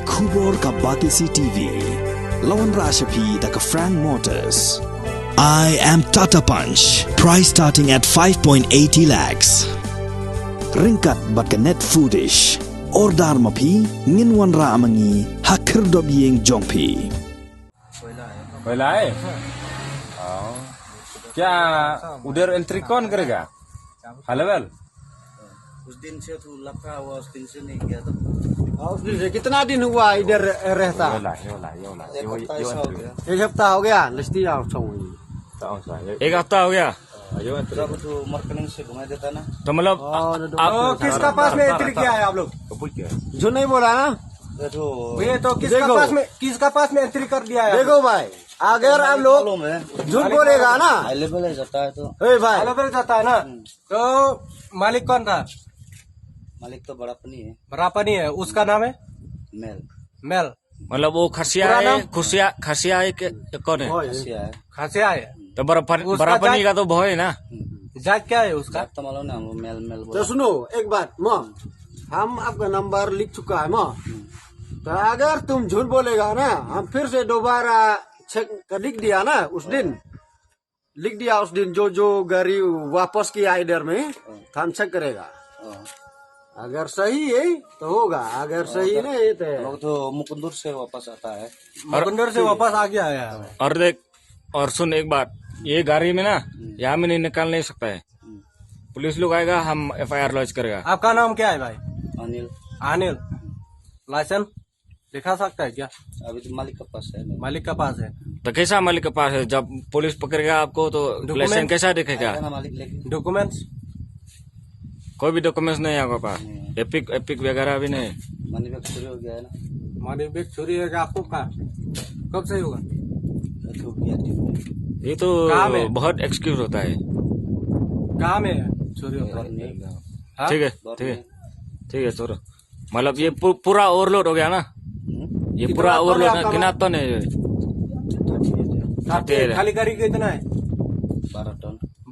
Kubor ka Batisi TV. Lawan Rashapi da ka Frank Motors. I am Tata Punch. Price starting at 5.80 lakhs. Ringkat bat ka net foodish. Ordar mapi nginwan ra amangi hakir dob yeng jongpi. पहला है क्या उधर एंट्री कौन करेगा हलवेल उस दिन से तो लफड़ा हुआ उस दिन से नहीं किया तो उस दिन से कितना दिन हुआ इधर रहता एक हफ्ता हो गया लिस्टी आओ एक हफ्ता हो गया जब तो मार्केटिंग से घुमा देता ना तो मतलब किसका पास में एंट्री किया है आप लोग जो नहीं बोला ना ये तो किसका पास में एंट्री कर दिया है देखो भाई अगर आप लोग झूठ बोलेगा ना हाई लेवल है जाता है तो भाई लेवल जाता है ना तो मालिक कौन था मालिक तो बड़ापनी है बरापनी है उसका नाम है मेल मेल मतलब वो खसिया है खसिया है कौन है खासिया है तो बरापनी का तो भय है ना जात क्या है उसका तो मालूम ना वो मेल मेल तो सुनो एक बात हम आपका नंबर लिख चुका है तो अगर तुम झूठ बोलेगा ना हम फिर से दोबारा चेक लिख दिया ना उस दिन जो गाड़ी वापस किया इधर में हम चेक करेगा अगर सही है तो होगा अगर सही नहीं तो मुकुंदुर से वापस आता है मुकुंदुर से वापस आ गया है और देख और सुन एक बात ये गाड़ी में ना यहाँ में नहीं निकाल नहीं सकता है पुलिस लोग आएगा हम FIR लॉन्च करेगा आपका नाम क्या है भाई अनिल लाइसेंस दिखा सकता है क्या अभी तो मालिक का पास है मालिक का पास है तो कैसा मालिक के पास है जब पुलिस पकड़ेगा आपको तो लाइसेंस कैसा दिखेगा मालिक लेके डॉक्यूमेंट्स कोई भी डॉक्यूमेंट्स नहीं है आपके पास एपिक वगैरह भी नहीं मनी बैग चोरी हो गया है ना मनी बैग चोरी है आपको का कब से होगा ये तो बहुत एक्सक्यूज होता है कहाँ में चोरी होता है ठीक है छोड़ो मतलब ये पूरा ओवरलोड हो गया ना ये पूरा ओवरलोड है गिना तो नहीं खाली गाड़ी कितना है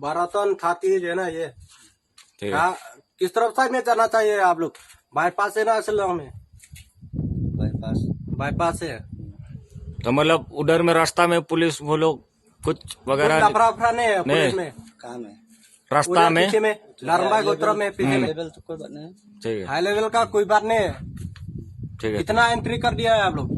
12 टन खाती है ना ये ठीक है किस तरफ साइड में जाना चाहिए आप लोग बाईपास है ना असल में बाईपास है तो मतलब उधर में रास्ता में पुलिस वो लोग कुछ वगैरह नहीं है पुलिस में काम है रास्ता में नारंबा गोत्र में पीछे में लेवल तो कोई बात नहीं ठीक है हाई लेवल का कोई बात नहीं है ठीक है कितना एंट्री कर दिया है आप लोग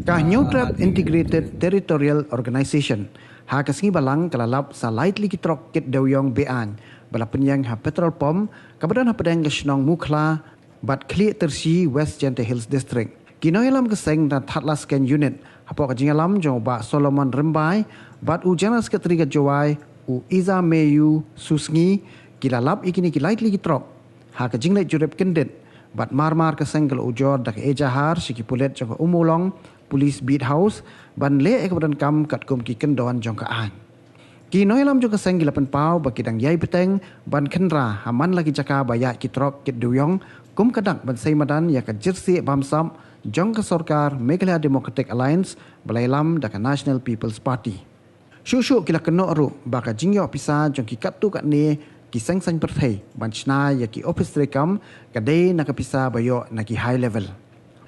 Kah New Trap Integrated Territorial Organization ha kasngi balang kalalap sa lightly kitrok kit dawyong bean bala penyang ha petrol pom kabadan ha pedang gesnong mukla bat kli tersi West Jente Hills District kinoyalam keseng dan thatlas scan unit hapok jingalam jong ba Solomon Rembai bat ujana sekretari jawai u Iza Meyu Susngi kilalap ikini ki lightly kitrok ha ka jingle jurep kendet bat marmar keseng kal ujor dak ejahar siki pulet jong umulong Police Beat House ban le ekbadan kam kat kum ki kendon jong ka an ki noilam jong ka seng gilapan pau bakidang yai peteng ban khenra haman lagi jaka baya ki trok kit duyong kum kadak ban sei madan ya ka jersey bamsam jong ka sarkar Meghalaya Democratic Alliance balailam dak National People's Party shushu kila keno ru baka jingyo pisa jong ki katu kat ne ki seng seng perthai ban chna ya ki office rekam kade nakapisa bayo na ki high level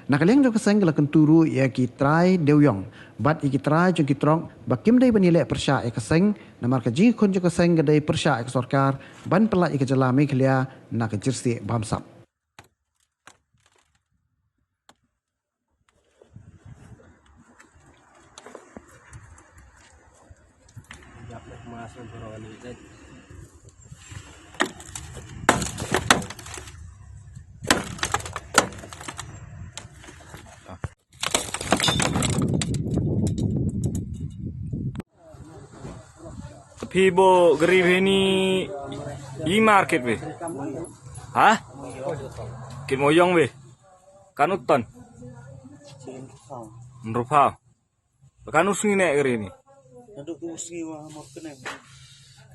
Nakaliang jong kaseng kalakan turu ya ki try dewyong bat iki try jong ki trong bakim dai banile persya e kaseng namar ka jing kon jong kaseng gadai persya e sarkar ban pelak e jala Meghalaya na ka jersey bamsap Pibo gariब है नी ई मार्केट में हाँ किन मोयong में kanut ton rupa kanus ni nek gari ni Naduk tu usi wah mau kena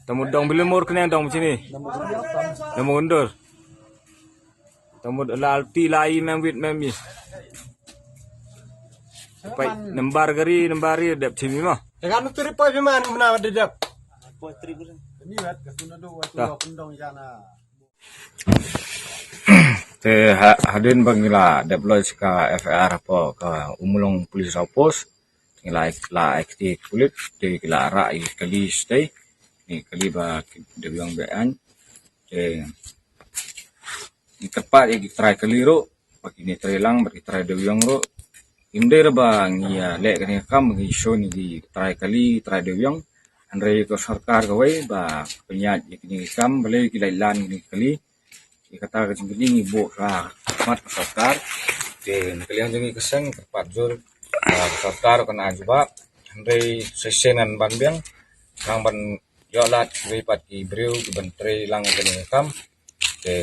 tamu dong bila mur kena dong sini tamu undur tamu lalti lai memwit memi pai nembar gari dap sini mah kanut tu ripoy biman mana ada dap Poetry pun. Ini buat kesunadu waktu pendong jana. Te hadin bangila deploy ka FAR po ka umulong pulis pos ngila la aktif kulit te kila ra kali stay ni kali ba debyong bean te itepat try kaliro pag ini try lang try debyong ro imder ba ngia le kani kam ngi show ni di try kali try debyong andre ko sarkar gawai ba penyat ni kam bale kilailan ni kali ikata ka jingli ni bo ra mat sarkar de kalian jangi keseng tepat jur sarkar kana juba andre sesenan banbiang kang ban yolat ripat ki breu ki bantre lang kani kam de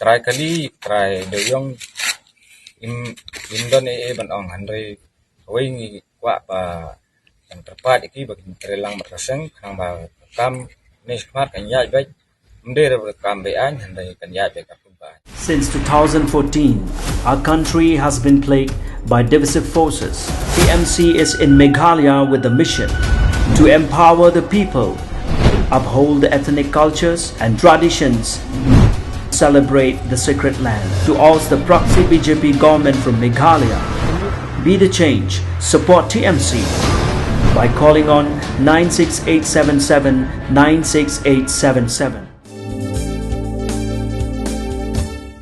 try kali try debyong indon ban ong andre kawai ni kwa pa yang tepat iki bagi terelang matraseng kang ba kam ni smart kan ya baik mder kambean handai kan ya baik apa. Since 2014, our country has been plagued by divisive forces. TMC is in Meghalaya with the mission to empower the people, uphold the ethnic cultures and traditions, celebrate the sacred land. To oust the proxy BJP government from Meghalaya, be the change, support TMC by calling on 96877 96877.